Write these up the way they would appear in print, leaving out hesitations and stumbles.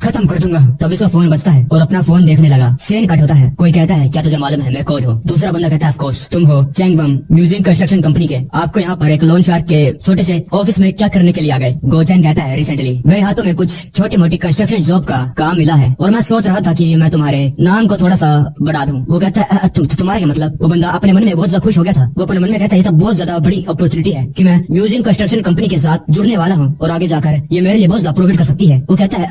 खत्म कर दूंगा। तब इसका फोन बजता है और अपना फोन देखने लगा। सीन कट होता है। कोई कहता है क्या तुझे मालूम है मैं कौन हूँ? दूसरा बंदा कहता है ऑफ कोर्स तुम हो चैंग बम म्यूजिक कंस्ट्रक्शन कंपनी के। आपको यहाँ पर एक लोन शार्क के छोटे से ऑफिस में क्या करने के लिए आ गए? गोचैन कहता है रिसेंटली मेरे हाथों में कुछ छोटी मोटी कंस्ट्रक्शन जॉब का काम मिला है और मैं सोच रहा था कि मैं तुम्हारे नाम को थोड़ा सा बढ़ा दूं। वो कहता है तुम्हारा क्या मतलब? वो बंदा अपने मन में बहुत ज्यादा खुश हो गया था। वो अपने मन में कहता है ये तो बहुत ज्यादा बड़ी अपॉर्चुनिटी है कि मैं म्यूजिक कंस्ट्रक्शन कंपनी के साथ जुड़ने वाला हूँ और आगे जाकर ये मेरे लिए बहुत ज्यादा प्रोफिट कर सकती है। वो कहता है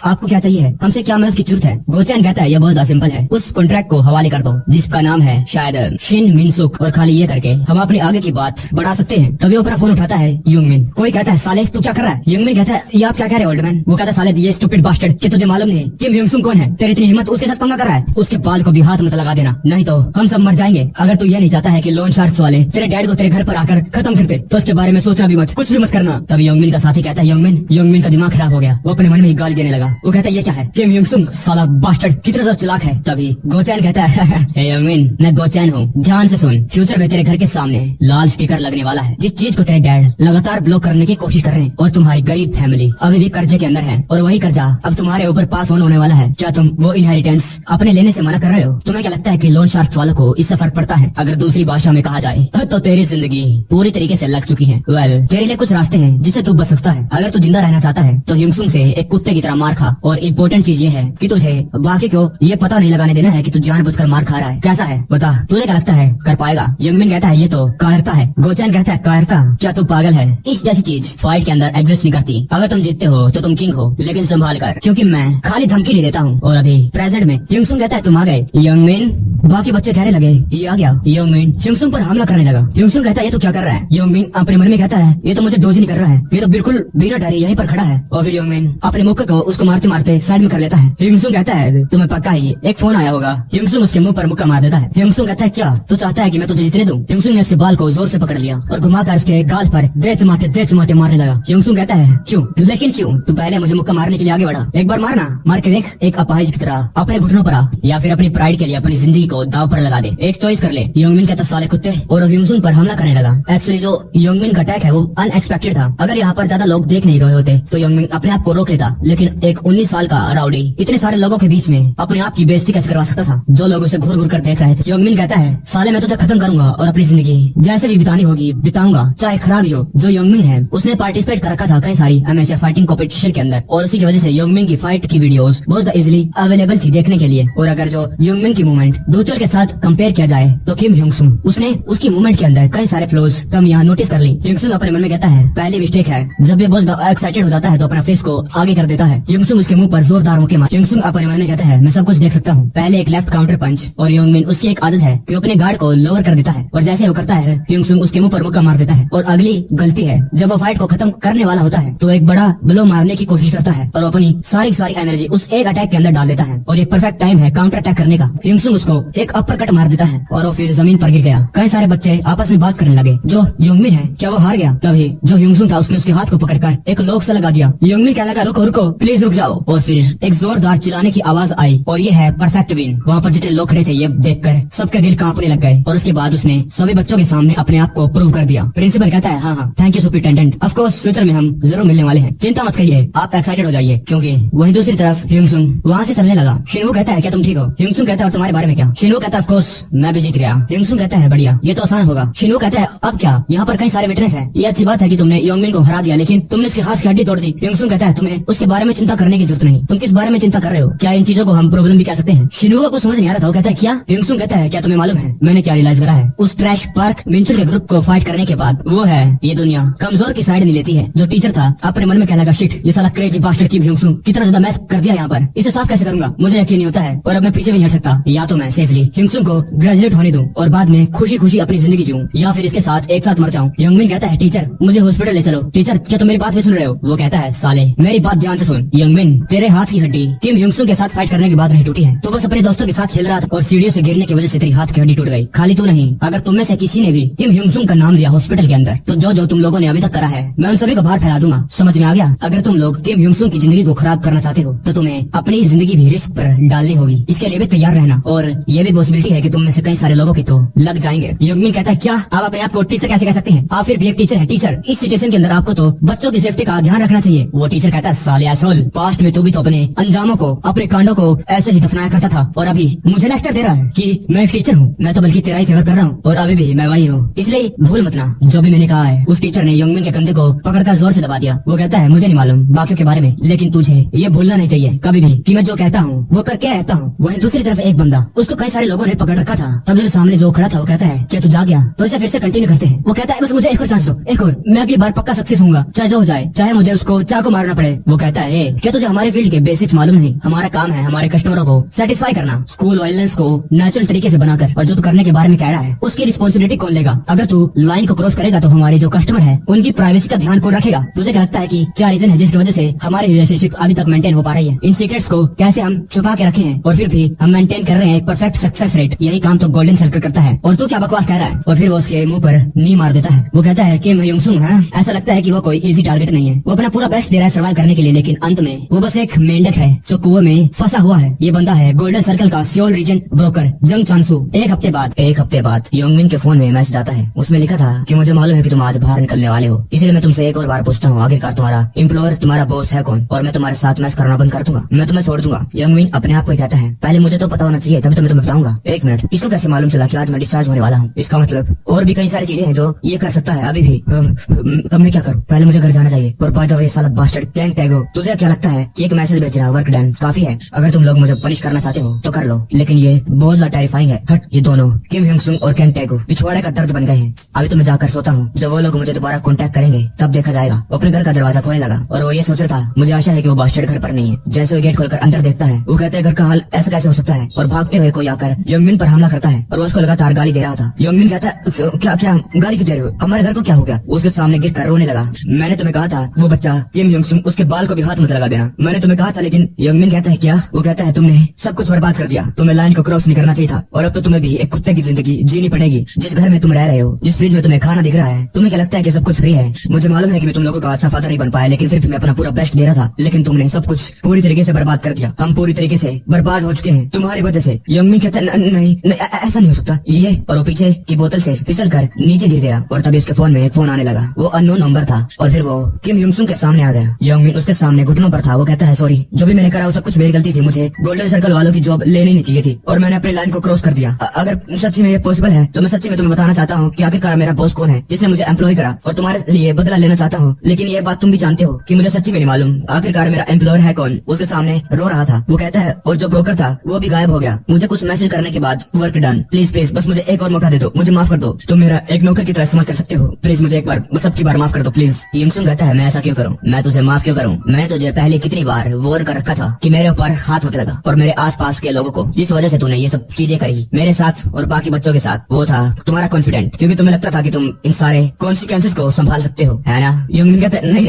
आपको क्या चाहिए? हमसे क्या मदद की जरूरत है? गोचैन कहता है ये बहुत ज्यादा सिंपल है, उस कॉन्ट्रैक्ट को हवाले कर दो जिसका नाम है शायद शिन मिनसुक और खाली ये करके हम अपनी आगे की बात बढ़ा सकते हैं। तभी अपना फोन उठाता है युंगमिन। कोई कहता है साले तू क्या कर रहा है? युंगमिन कहता है ये आप क्या कह रहे हो ओल्ड मैन? वो कहता है साले ये स्टूपिड बास्टर्ड कि तुझे मालूम नहीं किम युंगसुक कौन है? तेरी इतनी हिम्मत उसके साथ पंगा कर रहा है? उसके बाल को भी हाथ मत लगा देना नहीं तो हम सब मर जाएंगे। अगर तू ये नहीं चाहता है कि लोन शार्क्स वाले तेरे डैड को तेरे घर पर आकर खत्म कर दे तो उसके बारे में सोचना भी मत, कुछ भी मत करना। तभी युंगमिन का साथी कहता है युंगमिन का दिमाग खराब हो गया। वो अपने मन में ही गाली देने लगा। वो कहता है ये क्या है? किम युंगसुक साला बास्टर्ड कितना ज्यादा चालाक है। तभी गोचैन कहता है हे युंगमिन मैं गोचैन हूँ, ध्यान से सुन। फ्यूचर में तेरे घर के सामने लाल स्टिकर लगने वाला है जिस चीज को तेरे डैड लगातार ब्लॉक करने की कोशिश कर रहे हैं और तुम्हारी गरीब फैमिली अभी भी कर्जे के अंदर है और वही कर्जा अब तुम्हारे ऊपर पास होने वाला है। क्या तुम वो इनहेरिटेंस अपने लेने से मना कर रहे हो? तुम्हें क्या लगता है कि लोन शार्क्स वालों को इससे फर्क पड़ता है? अगर दूसरी भाषा में कहा जाए तो तेरी जिंदगी पूरी तरीके से लग चुकी है। तेरे लिए कुछ रास्ते हैं जिससे तू बच सकता है। अगर तू जिंदा रहना चाहता है तो युंगसुक से एक कुत्ते की तरह मार खा। और इम्पोर्टेंट चीज ये है कि तुझे बाकी को ये पता नहीं लगाने देना है कि तू जानबूझकर मार खा रहा है। कैसा है बता? तुझे क्या लगता है कर पाएगा? युंगमिन कहता है ये तो कायरता है। गोचैन कहता है कायरता? क्या तू पागल है? इस जैसी चीज फाइट के अंदर एग्जिस्ट नहीं करती। अगर तुम जीतते हो तो तुम किंग हो, लेकिन संभाल कर क्योंकि मैं खाली धमकी नहीं देता हूँ। और अभी प्रेजेंट में युंगसुक कहता है तुम आ गए। युंगमिन बाकी बच्चे कहने लगे ये आ गया। युंगमिन युंगसुक पर हमला करने लगा। युंगसुक कहता है ये तो क्या कर रहा है? युंगमिन अपने मन में कहता है ये तो मुझे डोज नहीं कर रहा है, ये तो बिल्कुल बिना डरे यहीं पर खड़ा है। और फिर युंगमिन अपने मुक्के को उसको मारते मारते साइड में कर लेता है। युंगसुक कहता है तुम्हें पक्का ही एक फोन आया होगा। युंगसुक उसके मुंह पर मुक्का मार देता है। युंगसुक कहता है क्या तू चाहता है कि मैं तुझे जीतने दूं? युंगसुक ने उसके बाल को जोर से पकड़ लिया और घुमाकर उसके गाल पर दे चमाटे मारने लगा। युंगसुक कहता है क्यों? लेकिन क्यों? तू पहले मुझे मुक्का मारने के लिए आगे बढ़ा, एक बार मारना, मार के देख एक अपाहिज की तरह अपने घुटनों पर आ या फिर अपनी प्राइड के लिए अपनी जिंदगी को दाव पर लगा दे। एक चॉइस कर ले। युंगमिन कहता साले कुत्ते और युंगसुक पर हमला करने लगा। एक्चुअली जो युंगमिन का अटैक है वो अनएक्सपेक्टेड था। अगर यहाँ पर ज्यादा लोग देख नहीं रहे होते तो युंगमिन अपने आप को रोक लेता, लेकिन एक 19 साल का राउडी इतने सारे लोगों के बीच में अपने आप की बेइज्जती कैसे करवा सकता था जो लोग उसे घूर घूर कर देख रहे थे। युंगमिन कहता है साले मैं तुझे खत्म करूंगा और अपनी जिंदगी जैसे भी बितानी होगी बिताऊंगा चाहे खराब ही हो। जो युंगमिन है उसने पार्टिसिपेट कर रखा था कई सारी अमेचर फाइटिंग कॉम्पिटिशन के अंदर और उसी की वजह से युंगमिन की फाइट की वीडियोस बहुत इजीली अवेलेबल थी देखने के लिए। और अगर जो युंगमिन की मूवमेंट दूसरे के साथ कंपेयर किया जाए तो किम युंगसुक उसने उसकी मूवमेंट के अंदर कई सारे फ्लोज कमियां नोटिस कर ली। युंगसुक अपने मन में कहता है पहली मिस्टेक है जब ये बहुत ज्यादा एक्साइटेड हो जाता है तो अपना फेस को आगे कर देता है। युंगसुक उसके मुंह पर जोरदार मुक्के मार। युंगसुक अपने मन में कहता है मैं सब कुछ देख सकता हूँ। पहले एक लेफ्ट काउंटर पंच और युंगमिन उसकी एक आदत है कि अपने गार्ड को लोअर कर देता है और जैसे वो करता है युंगसुक उसके मुंह पर मुक्का मार देता है। और अगली गलती है जब वो फाइट को खत्म करने वाला होता है तो एक बड़ा ब्लो मारने की कोशिश करता है और अपनी सारी एनर्जी उस एक अटैक के अंदर डाल देता है और ये परफेक्ट टाइम है काउंटर अटैक करने का। युंगसुक उसको एक अपर कट मार देता है और वो फिर जमीन पर गिर गया। कई सारे बच्चे आपस में बात करने लगे जो युंगमिन है क्या वो हार गया? तभी जो युंगसुक था उसने उसके हाथ को पकड़कर एक लोक से लगा दिया। युंगमिन कहने लगा रुको रुको प्लीज रुक जाओ और फिर एक जोरदार चिल्लाने की आवाज आई और ये है परफेक्ट विन। वहाँ पर जितने लोग खड़े थे ये देखकर सबके दिल कांपने लग गए और उसके बाद उसने सभी बच्चों के सामने अपने आप को प्रूव कर दिया। प्रिंसिपल कहता है हाँ thank you superintendent, of course future में हम जरूर मिलने वाले हैं, चिंता मत करिए, आप एक्साइटेड हो जाइए। क्योंकि वहीं दूसरी तरफ युंगसुक वहाँ से चलने लगा। शिनवू कहता है क्या तुम ठीक हो? युंगसुक कहता है और तुम्हारे बारे में क्या? शिनवू कहता है ऑफ कोर्स मैं भी जीत गया। युंगसुक कहता है बढ़िया ये तो आसान होगा। शिनवू कहता है अब क्या? यहाँ पर कई सारे विटनेस है, ये अच्छी बात है कि तुमने युंगमिन को हरा दिया लेकिन तुमने उसके हाथ की हड्डी तोड़ दी। युंगसुक कहता है तुम्हें उसके बारे में चिंता करने की जरूरत नहीं, तुम किस बारे में चिंता कर रहे हो? क्या इन चीजों को हम प्रॉब्लम भी कह सकते हैं? शिनवू को कुछ समझ नहीं आ रहा था। वो कहता है क्या? युंगसुक कहता है क्या तुम्हें मालूम है मैंने क्या रियलाइज करा है? उस ट्रैश पार्क मिंचुल के ग्रुप को फाइट करने के बाद वो है ये दुनिया कमजोर की साइड नहीं लेती है। जो टीचर था अपने मन में कहने लगा शिट ये साला क्रेजी बास्टर्ड किम युंगसुक कितना ज्यादा मैस कर दिया यहाँ पर, इसे साफ कैसे करूंगा? मुझे यकीन नहीं होता है और अब मैं पीछे भी नहीं हट सकता। या तो मैं सेफली युंगसुक को ग्रेजुएट होने दूं और बाद में खुशी खुशी अपनी जिंदगी जीऊं या फिर इसके साथ एक साथ मर जाऊं। युंगमिन कहता है टीचर मुझे हॉस्पिटल ले चलो। टीचर क्या तुम मेरी बात भी सुन रहे हो? वो कहता है साले मेरी बात ध्यान से सुन। युंगमिन तेरे हाथ की हड्डी किम युंगसुक के साथ फाइट करने के बाद नहीं टूटी है, तो बस अपने दोस्तों के साथ खेल रहा था और सीढ़ियों से गिरने की वजह से तेरी हाथ की हड्डी टूट गई। खाली तू नहीं, अगर तुम में से किसी ने भी किम युंगसुक का नाम लिया हॉस्पिटल के अंदर तो जो जो तुम लोगों ने अभी तक करा है मैं उन सभी को बाहर फैला दूंगा। समझ में आ गया? अगर तुम लोग किम युंगसुक की जिंदगी को खराब करना चाहते हो तो तुम्हें अपनी जिंदगी भी रिस्क पर डालनी होगी, इसके लिए भी तैयार रहना। और ये भी पॉसिबिलिटी है कि तुम में से कई सारे लोगों के तो लग जाएंगे। योंगमिन कहता है क्या आप अपने आप को टीचर कैसे कह सकते हैं? आप फिर भी एक टीचर है। टीचर इस सिचुएशन के अंदर आपको तो बच्चों की सेफ्टी का ध्यान रखना चाहिए। वो टीचर कहता है साले असोल, पास्ट में तू भी तो अपने अंजामों को, अपने कांडों को ऐसे ही दफनाया करता था और अभी मुझे लेक्चर दे रहा है कि मैं एक टीचर हूँ। मैं तो बल्कि तेरा ही फेवर कर रहा हूँ और अभी भी मैं वही हूँ, इसलिए भूल मत ना जो भी मैंने कहा है। उस टीचर ने योंगमिन के कंधे को पकड़कर जोर से दबा दिया। वो कहता है मुझे नहीं मालूम बाकियों के बारे में, लेकिन तुझे ये भूलना नहीं चाहिए कभी भी कि मैं जो कहता हूँ वो करके रहता हूँ। वहीं दूसरी तरफ एक बंदा, उसको कई सारे लोगों ने पकड़ रखा था। तब जो सामने जो खड़ा था वो कहता है क्या तू जा गया? तो इसे फिर से कंटिन्यू करते हैं। वो कहता है बस मुझे एक और चांस दो, एक और, मैं अगली बार पक्का सक्सेस होऊंगा, चाहे जो हो जाए, चाहे मुझे उसको चाकू मारना पड़े। वो कहता है क्या तुझे हमारे फील्ड के बेसिक्स मालूम नहीं? हमारा काम है हमारे कस्टमरों को सेटिस्फाई करना, स्कूल वायलेंस को नेचुरल तरीके से बनाकर, और जो तू करने के बारे में कह रहा है उसकी रिस्पॉन्सिबिलिटी कौन लेगा? अगर तू लाइन को क्रॉस करेगा तो हमारे जो कस्टमर है उनकी प्राइवेसी का ध्यान कौन रखेगा? तुझे क्या लगता है कि क्या रीजन है जिसकी वजह से हमारी रिलेशनशिप अभी तक मेंटेन हो पा रही है? इन सीक्रेट्स को कैसे हम छुपा के रखे हैं और फिर भी हम मेंटेन कर रहे हैं परफेक्ट सक्सेस रेट। यही काम तो गोल्डन सर्कल करता है और तू क्या बकवास कह रहा है? और फिर वो उसके मुंह पर नी मार देता है। वो कहता है किम योंगसुंग है, ऐसा लगता है कि वो कोई इजी टारगेट नहीं है। वो अपना पूरा बेस्ट दे रहा है सर्वाइव करने के लिए, लेकिन अंत में वो बस एक मेंढक है जो कुएं में फंसा हुआ है। ये बंदा है गोल्डन सर्कल का सियोल रीजन ब्रोकर जंग चांसू। एक हफ्ते बाद योंगमिन के फोन में मैसेज आता है। उसमें लिखा था कि मुझे मालूम है कि तुम आज बाहर निकलने वाले हो, इसलिए मैं तुमसे एक और बार पूछता हूँ, आखिरकार तुम्हारा एम्प्लॉयर, तुम्हारा बॉस है कौन? और मैं तुम्हारे साथ मैच करना बंद कर दूंगा, मैं तुम्हें छोड़ दूंगा। योंगमिन अपने आप को कहता है पहले मुझे तो पता होना चाहिए तभी तो मैं तुम्हें बताऊंगा। एक मिनट, इसको कैसे मालूम चला कि आज मैं डिस्चार्ज होने वाला हूँ? इसका मतलब और भी कई सारी चीजें हैं जो ये कर सकता है अभी भी। अब मैं क्या करूँ? पहले मुझे घर जाना चाहिए। और बाय द वे साला बास्टर्ड कैंग टैगो, तुझे क्या लगता है कि एक मैसेज भेजना वर्क डन काफी है? अगर तुम लोग मुझे पनिश करना चाहते हो तो कर लो, लेकिन ये बहुत ज्यादा टेरिफाइंग है। हट, ये दोनों किम योंगसुंग और कैंग टैगो पिछवाड़े का दर्द बन गए हैं। अभी तो मैं जाकर सोता हूँ, जब वो लोग मुझे दोबारा कॉन्टेक्ट करेंगे तब देखा जाएगा। वो अपने घर का दरवाजा खोलने लगा और वो ये सोच रहा था, मुझे आशा है कि वो बास्टर्ड घर पर नहीं है। जैसे वो गेट खोलकर अंदर देखता है, वो कहते हैं घर का हाल ऐसा कैसे हो सकता है, और भागते हुए कोई आकर योंगमिन पर हमला करता है और वो उसको लगातार गाली दे रहा था। योंगमिन कहता है क्या क्या गाली क्यों दे रहे हो? हमारे घर को क्या हो गया? उसके सामने गिर कर रोने लगा। मैंने तुम्हें कहा था वो बच्चा किम योंगसुंग, उसके बाल को भी हाथ मत लगा देना, मैंने तुम्हें कहा था। लेकिन योंगमिन कहता है क्या? वो कहता है तुमने सब कुछ बर्बाद कर दिया, तुम्हें लाइन को क्रॉस नहीं करना चाहिए था, और अब तो तुम्हें भी एक कुत्ते की जिंदगी जीनी पड़ेगी। जिस घर में तुम रह रहे हो, जिस फ्रिज में तुम्हें खाना दिख रहा है, तुम्हें क्या लगता है कि सब कुछ फ्री है? मुझे मालूम है कि मैं तुम लोगों का अच्छा फादर नहीं बन पाया, लेकिन फिर भी मैं अपना पूरा बेस्ट दे रहा था, लेकिन तुमने सब कुछ पूरी तरीके से बर्बाद कर दिया। हम पूरी तरीके से बर्बाद हो चुके हैं तुम्हारी वजह से। योंगमिन कहता है नहीं ऐसा नहीं हो सकता ये, और वो पीछे की बोतल से फिसल कर नीचे गिर गया और तभी उसके फोन में एक फोन आने लगा। वो अननोन नंबर था और फिर वो किम योंगसुंग के सामने आ गया। योंगमिन उसके सामने घुटनों पर था। वो कहता है सॉरी, जो भी मैंने करा वो सब कुछ मेरी गलती थी, मुझे गोल्डन सर्कल वालों की जॉब लेनी नहीं चाहिए थी और मैंने अपनी लाइन को क्रॉस कर दिया। अगर सच्ची में ये पॉसिबल है तो मैं सच्ची में तुम्हें बताना चाहता हूँ कि आखिरकार मेरा बॉस कौन है जिसने मुझे एम्प्लॉय करा, और तुम्हारे लिए बदला लेना चाहता हूँ। लेकिन ये बात तुम भी जानते हो कि मुझे सच्ची में नहीं मालूम आखिरकार मेरा एम्प्लॉयर है कौन। उसके सामने रो रहा था। वो कहता है और जो ब्रोकर था वो भी गायब हो गया। मुझे कुछ मैसेज करने के बाद वर्क डन, प्लीज प्लीज बस मुझे एक और मौका दे दो, मुझे माफ कर दो, तुम मेरा एक नौकर की तरह इस्तेमाल कर सकते हो, प्लीज मुझे एक बार बस सबकी बार माफ कर दो प्लीज। योंगसुंग कहता है मैं ऐसा क्यों करूँ, मैं तुझे माफ क्यों करूँ? मैंने तुझे पहले कितनी बार वॉर्न कर रखा था कि मेरे ऊपर हाथ मत लगा, और मेरे आसपास के लोगों को जिस वजह से तूने ये सब चीजें करी मेरे साथ और बाकी बच्चों के साथ, वो था तुम्हारा कॉन्फिडेंट, क्योंकि तुम्हें लगता था कि तुम इन सारे कॉन्सिक्वेंसेस को संभाल सकते हो, है ना? योंगमिन कहता है नहीं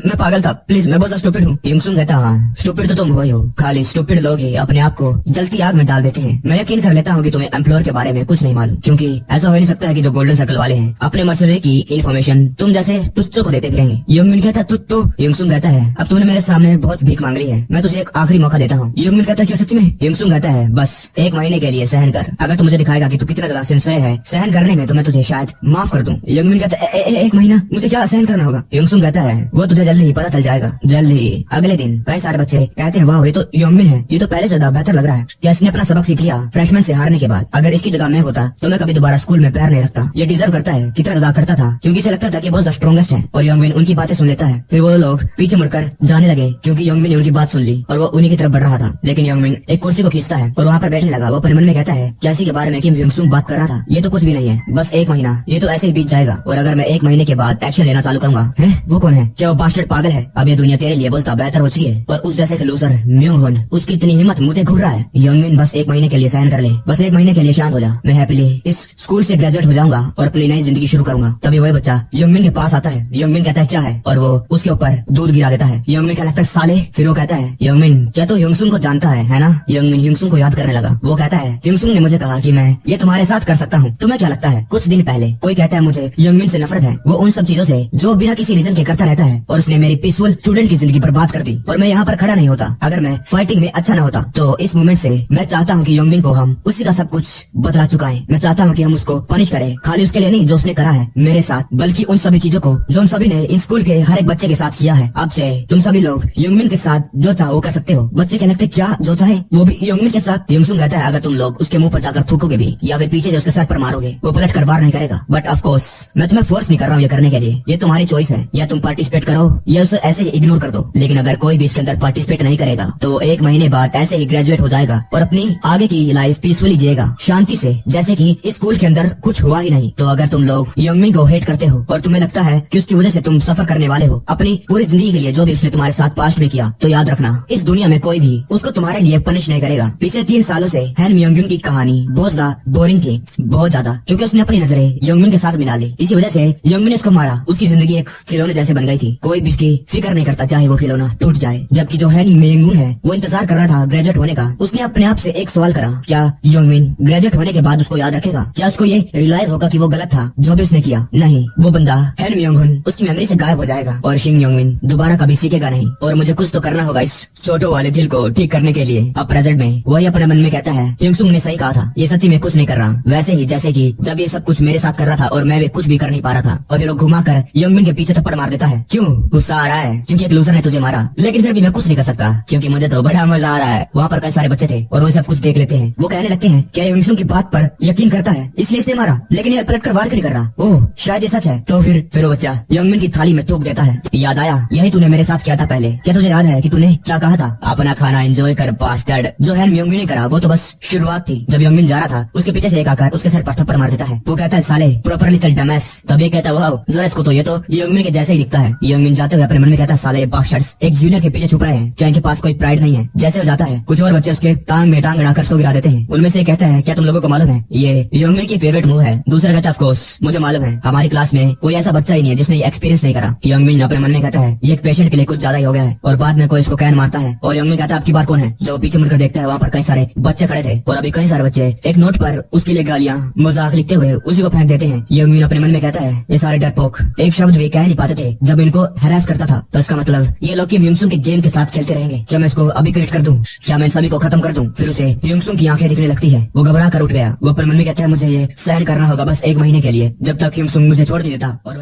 मैं पागल था, प्लीज मैं बहुत स्टूपिड हूँ। योंगसुंग कहता हाँ स्टूपिड तो तुम हो ही हो, खाली स्टूपिड लोग ही अपने आप को जलती आग में डाल देते हैं। मैं यकीन कर लेता हूँ कि तुम्हें एम्प्लॉयर के बारे में कुछ नहीं मालूम, क्योंकि ऐसा हो नहीं सकता है कि जो गोल्डन सर्कल वाले हैं अपने मसले की इन्फॉर्मेशन तुम जैसे तुच्चों को देते फिरेंगे। योंगमिन कहता है तुच्चो। योंगसुंग कहता है अब तुमने मेरे सामने बहुत भीख मांग ली है, मैं तुझे एक आखिरी मौका देता हूँ। योंगमिन कहता है क्या सच में? योंगसुंग कहता है बस 1 महीने के लिए सहन कर, अगर तू मुझे दिखाएगा कि तू कितना ज्यादा सिंसियर है सहन करने में तो मैं तुझे शायद माफ कर दूं। योंगमिन कहता है 1 महीना मुझे क्या सहन करना होगा? योंगसुंग कहता है वो तुझे जल्दी ही पता चल जाएगा, जल्द ही। अगले दिन कई सारे बच्चे कहते हैं वाह ये तो योंगमिन है, ये तो पहले ज्यादा बेहतर लग रहा है, क्या इसने अपना सबक सीख लिया फ्रेशमैन से हारने के बाद? अगर इसकी जगह मैं होता तो मैं कभी दोबारा स्कूल में पैर नहीं रखता, ये डिजर्व करता है। कितना ज्यादा करता था क्योंकि इसे लगता था कि बहुत स्ट्रॉन्गेस्ट है, और योंगमिन उनकी बातें सुन लेता है। फिर वो लोग पीछे मुड़कर जाने लगे क्योंकि योंगमिन ने उनकी बात सुन ली और वो उन्हीं की तरफ बढ़ रहा था। लेकिन योंगमिन एक कुर्सी को खींचता है और वहाँ पर बैठने लगा। वो अपने मन में कहता है कैसी के बारे में किम योंगसुंग बात कर रहा था, ये तो कुछ भी नहीं है, बस 1 महीना ये तो ऐसे ही बीत जाएगा, और अगर मैं 1 महीने के बाद एक्शन लेना चालू करूंगा है वो कौन है? क्या वो बास्टर्ड पागल है? अब ये दुनिया तेरे लिए बोलता बेहतर हो चुकी है, और उस जैसे लूजर म्योंगहोन उसकी इतनी हिम्मत मुझे घूर रहा है। योंगमिन बस 1 महीने के लिए सहन कर ले, बस 1 महीने के लिए शांत हो जा, मैं हैप्पीली इस स्कूल से ग्रेजुएट हो जाऊंगा और अपनी नई जिंदगी शुरू करूंगा। तभी वही बच्चा योंगमिन के पास आता है। योंगमिन कहता है क्या है, और वो उसके ऊपर दूध गिरा देता है। योंगमिन क्या लगता है साले? फिर वो कहता है योंगमिन क्या तू योंगसुंग को जानता है ना? योंगमिन योंगसुंग को याद करने लगा। वो कहता है योंगसुंग ने मुझे कहा कि मैं ये तुम्हारे साथ कर सकता हूँ, तुम्हें क्या लगता है? कुछ दिन पहले कोई कहता है मुझे योंगमिन से नफरत है, वो उन सब चीजों से जो बिना किसी रीजन के करता रहता है, और उसने मेरी पीसफुल स्टूडेंट की जिंदगी बर्बाद कर दी, और मैं यहाँ पर खड़ा नहीं होता अगर मैं फाइटिंग में अच्छा न होता। तो इस मोमेंट से मैं चाहता हूँ कि योंगमिन यंगमिन को हम उसी का सब कुछ बतला चुका है। मैं चाहता हूँ कि हम उसको पनिश करें, खाली उसके लिए नहीं जो उसने करा है मेरे साथ, बल्कि उन सभी चीजों को जो उन सभी ने इन स्कूल के हर एक बच्चे के साथ किया है। अब से तुम सभी लोग यंगमिन के साथ जो चाहो कर सकते हो। बच्चे क्या लगते क्या जो चाहे वो भी यंगमिन के साथ। यंगसुंग कहता है अगर तुम लोग उसके मुंह पर जाकर थूकोगे भी या फिर पीछे से उसके सर पर मारोगे वो पलट कर वार नहीं करेगा। बट ऑफ कोर्स मैं तुम्हें फोर्स नहीं कर रहा हूँ ये करने के लिए, ये तुम्हारी चॉइस है। या तुम पार्टिसिपेट करो या उसे ऐसे ही इग्नोर कर दो। लेकिन अगर कोई भी इसके अंदर पार्टिसिपेट नहीं करेगा तो 1 महीने बाद ऐसे ही ग्रेजुएट हो जाएगा और अपनी आगे की लाइफ पीसफुली जिएगा, शांति से, जैसे कि इस स्कूल के अंदर कुछ हुआ ही नहीं। तो अगर तुम लोग यंगमिन को हेट करते हो और तुम्हें लगता है कि उसकी वजह से तुम सफर करने वाले हो अपनी पूरी जिंदगी के लिए जो भी उसने तुम्हारे साथ पास्ट में किया, तो याद रखना इस दुनिया में कोई भी उसको तुम्हारे लिए पनिश नहीं करेगा। पिछले 3 सालों से हैन यंगमिन की कहानी बहुत ज्यादा बोरिंग थी, बहुत ज्यादा, क्योंकि उसने अपनी नजरें यंगमिन के साथ मिला ली। इसी वजह से यंगमिन ने उसको मारा। उसकी जिंदगी एक खिलौने जैसे बन गई थी, कोई भी उसकी फिक्र नहीं करता चाहे वो खिलौना टूट जाए। जबकि जो हैन यंगमिन है वो इंतजार कर रहा था ग्रेजुएट होने का। उसने अपने आप से एक सवाल करा, क्या यंगमिन ग्रेजुएट होने के बाद उसको याद रखेगा? क्या उसको ये रियलाइज होगा कि वो गलत था जो भी उसने किया? नहीं, वो बंदा हैन यंगमिन उसकी मेमोरी से गायब हो जाएगा और शिंग यंगमिन दोबारा कभी सीखेगा नहीं। और मुझे कुछ तो करना होगा इस छोटो वाले दिल को ठीक करने के लिए। अब प्रेजेंट में वही अपने मन में कहता है यंगसुंग ने सही कहा था, ये सच्ची में कुछ नहीं कर रहा। वैसे ही जैसे कि जब ये सब कुछ मेरे साथ कर रहा था और मैं भी कुछ भी कर नहीं पा रहा था और फिर वो घुमा कर यंगमिन के पीछे थप्पड़ मार देता है। क्यों गुस्सा आ रहा है? क्योंकि एक लूजर ने तुझे मारा, लेकिन फिर भी मैं कुछ नहीं कर सकता क्योंकि मुझे तो बड़ा मजा आ रहा है। वहाँ पर कई सारे बच्चे थे और वो सब कुछ देख लेते हैं। वो कहने लगते हैं क्या यंगसुंग की बात पर यकीन करता है इसलिए इसने मारा, लेकिन ये पलट कर वार क्यों नहीं कर रहा? ओह शायद ये सच है। तो फिर वो बच्चा यंगमिन की थाली में थूक देता है। याद आया, यही तूने मेरे साथ किया था पहले। क्या तुझे याद है कि तूने क्या कहा था? अपना खाना एंजॉय कर बास्टर्ड। जो हैन यंगमिन ने करा वो तो बस शुरुआत थी। जब यंगमिन जा रहा था उसके पीछे से एक आकर उसके सर पर थप्पड़ मार देता है। वो कहता है साले प्रॉपरली चल डमैस। तब ये कहता है वाह जरा इसको तो ये तो यंगमिन के जैसे ही दिखता है। यंगमिन जाते हुए अपने मन में कहता है साले बास्टर्ड्स एक जूनियर के पीछे छुप रहे हैं, क्या इनके पास कोई प्राइड नहीं है? जैसे हो जाता है कुछ और बच्चे उसके टांग में टांग अड़ाकर उसको गिरा देते हैं। उनमें से कहता है क्या तुम लोगों को मालूम है ये यंगमिन की फेवरेट मूव है? दूसरा कहता है ऑफ कोर्स मुझे मालूम है, हमारी क्लास में कोई ऐसा बच्चा ही नहीं है जिसने एक्सपीरियंस नहीं करा। यंगमिन अपने मन में कहता है ये एक पेशेंट के लिए कुछ ज्यादा ही हो गया है और बाद में कोई इसको कैन मारता है। और यंगमिन कहता है आपकी बार कौन है? जब पीछे मुड़कर देखता है वहाँ पर कई सारे बच्चे खड़े थे और अभी कई सारे बच्चे एक नोट पर उसके लिए गालियां मजाक लिखते हुए उसी को फेंक देते हैं। यंगमिन अपने मन में कहता है ये सारे डरपोक एक शब्द भी कह नहीं पाते थे जब इनको हैरास करता था, तो इसका मतलब ये लोग यंगसुंग के गेम के साथ खेलते रहेंगे। क्या मैं इसको अभी क्रिएट कर दूं? क्या मैं इन सभी को खत्म कर दूं? फिर उसे यंगसुंग की आंखें दिखने लगती है। वो घबरा कर उठ गया। वो अपने मन में कहता है मुझे ये सहन करना होगा बस 1 महीने के लिए, जब तक यंगसुंग मुझे छोड़ नहीं देता। और